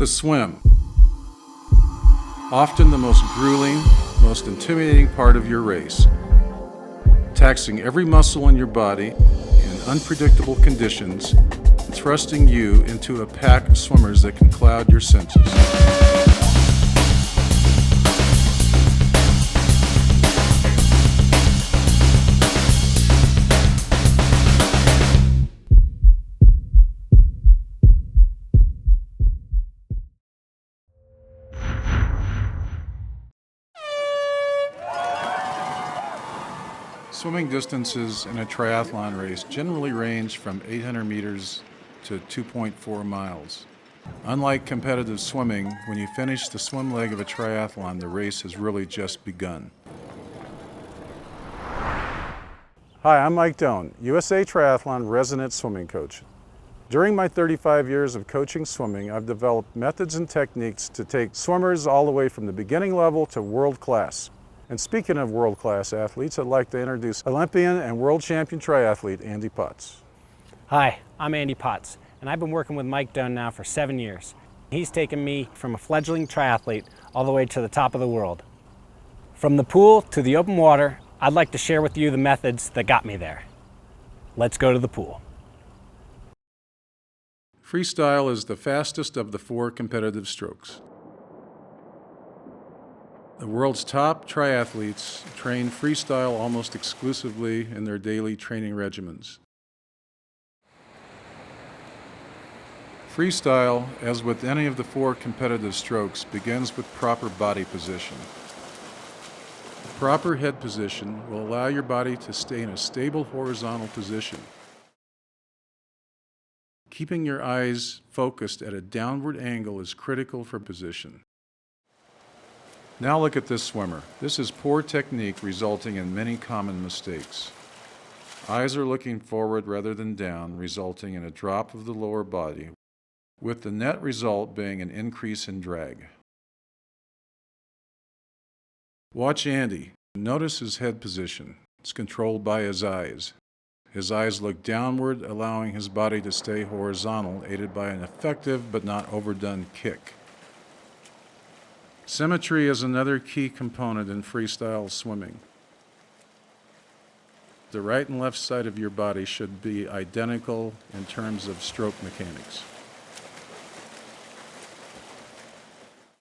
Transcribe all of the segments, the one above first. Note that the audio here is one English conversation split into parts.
The swim. Often the most grueling, most intimidating part of your race. Taxing every muscle in your body in unpredictable conditions, and thrusting you into a pack of swimmers that can cloud your senses. Swimming distances in a triathlon race generally range from 800 meters to 2.4 miles. Unlike competitive swimming, when you finish the swim leg of a triathlon, the race has really just begun. Hi, I'm Mike Doan, USA Triathlon resident swimming coach. During my 35 years of coaching swimming, I've developed methods and techniques to take swimmers all the way from the beginning level to world class. And speaking of world-class athletes, I'd like to introduce Olympian and world champion triathlete Andy Potts. Hi, I'm Andy Potts, and I've been working with Mike Dunn now for 7 years. He's taken me from a fledgling triathlete all the way to the top of the world. From the pool to the open water, I'd like to share with you the methods that got me there. Let's go to the pool. Freestyle is the fastest of the 4 competitive strokes. The world's top triathletes train freestyle almost exclusively in their daily training regimens. Freestyle, as with any of the 4 competitive strokes, begins with proper body position. The proper head position will allow your body to stay in a stable horizontal position. Keeping your eyes focused at a downward angle is critical for position. Now look at this swimmer. This is poor technique resulting in many common mistakes. Eyes are looking forward rather than down, resulting in a drop of the lower body, with the net result being an increase in drag. Watch Andy. Notice his head position. It's controlled by his eyes. His eyes look downward, allowing his body to stay horizontal, aided by an effective but not overdone kick. Symmetry is another key component in freestyle swimming. The right and left side of your body should be identical in terms of stroke mechanics.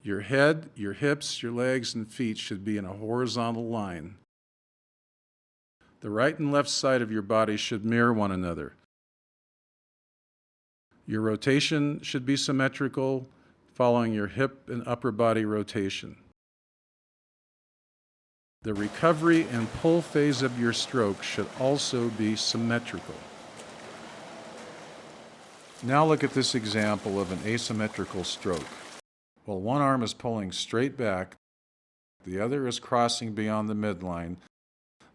Your head, your hips, your legs, and feet should be in a horizontal line. The right and left side of your body should mirror one another. Your rotation should be symmetrical, following your hip and upper body rotation. The recovery and pull phase of your stroke should also be symmetrical. Now look at this example of an asymmetrical stroke. While one arm is pulling straight back, the other is crossing beyond the midline,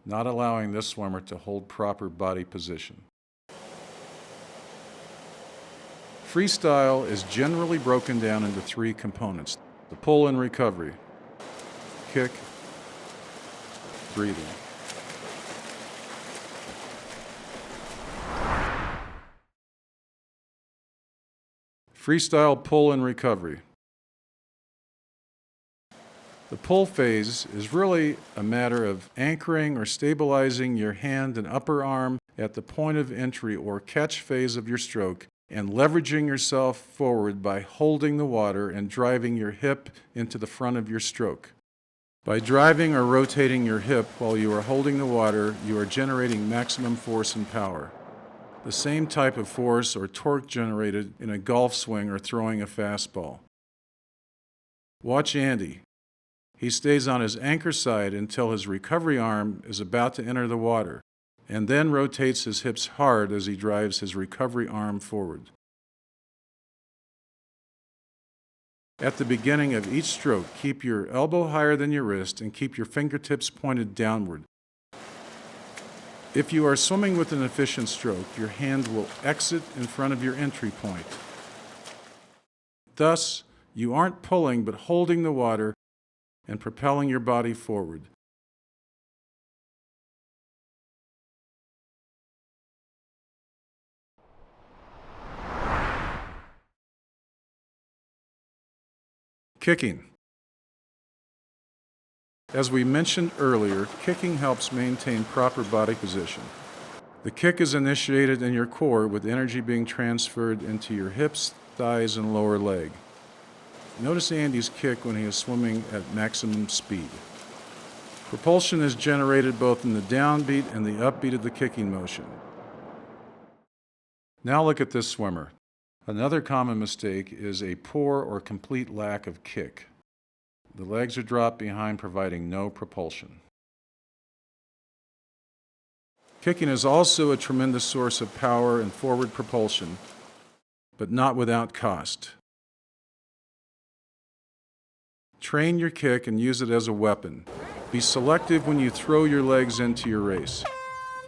not allowing this swimmer to hold proper body position. Freestyle is generally broken down into 3 components: the pull and recovery, kick, breathing. Freestyle pull and recovery. The pull phase is really a matter of anchoring or stabilizing your hand and upper arm at the point of entry or catch phase of your stroke, and leveraging yourself forward by holding the water and driving your hip into the front of your stroke. By driving or rotating your hip while you are holding the water, you are generating maximum force and power. The same type of force or torque generated in a golf swing or throwing a fastball. Watch Andy. He stays on his anchor side until his recovery arm is about to enter the water, and then rotates his hips hard as he drives his recovery arm forward. At the beginning of each stroke, keep your elbow higher than your wrist and keep your fingertips pointed downward. If you are swimming with an efficient stroke, your hand will exit in front of your entry point. Thus, you aren't pulling but holding the water and propelling your body forward. Kicking. As we mentioned earlier, kicking helps maintain proper body position. The kick is initiated in your core with energy being transferred into your hips, thighs, and lower leg. Notice Andy's kick when he is swimming at maximum speed. Propulsion is generated both in the downbeat and the upbeat of the kicking motion. Now look at this swimmer. Another common mistake is a poor or complete lack of kick. The legs are dropped behind, providing no propulsion. Kicking is also a tremendous source of power and forward propulsion, but not without cost. Train your kick and use it as a weapon. Be selective when you throw your legs into your race.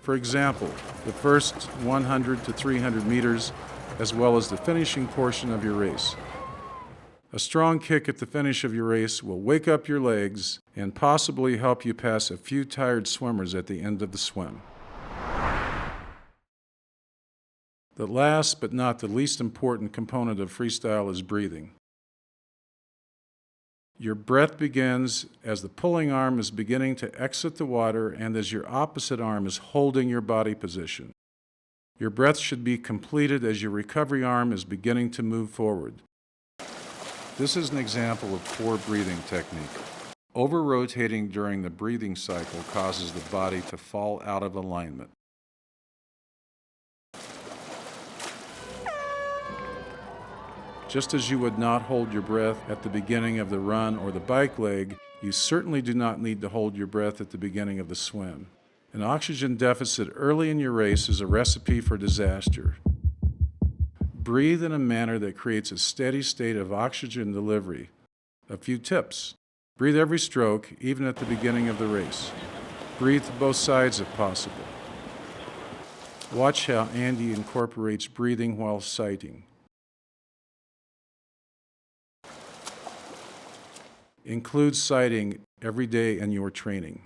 For example, the first 100 to 300 meters, as well as the finishing portion of your race. A strong kick at the finish of your race will wake up your legs and possibly help you pass a few tired swimmers at the end of the swim. The last but not the least important component of freestyle is breathing. Your breath begins as the pulling arm is beginning to exit the water and as your opposite arm is holding your body position. Your breath should be completed as your recovery arm is beginning to move forward. This is an example of poor breathing technique. Over-rotating during the breathing cycle causes the body to fall out of alignment. Just as you would not hold your breath at the beginning of the run or the bike leg, you certainly do not need to hold your breath at the beginning of the swim. An oxygen deficit early in your race is a recipe for disaster. Breathe in a manner that creates a steady state of oxygen delivery. A few tips. Breathe every stroke, even at the beginning of the race. Breathe to both sides if possible. Watch how Andy incorporates breathing while sighting. Include sighting every day in your training.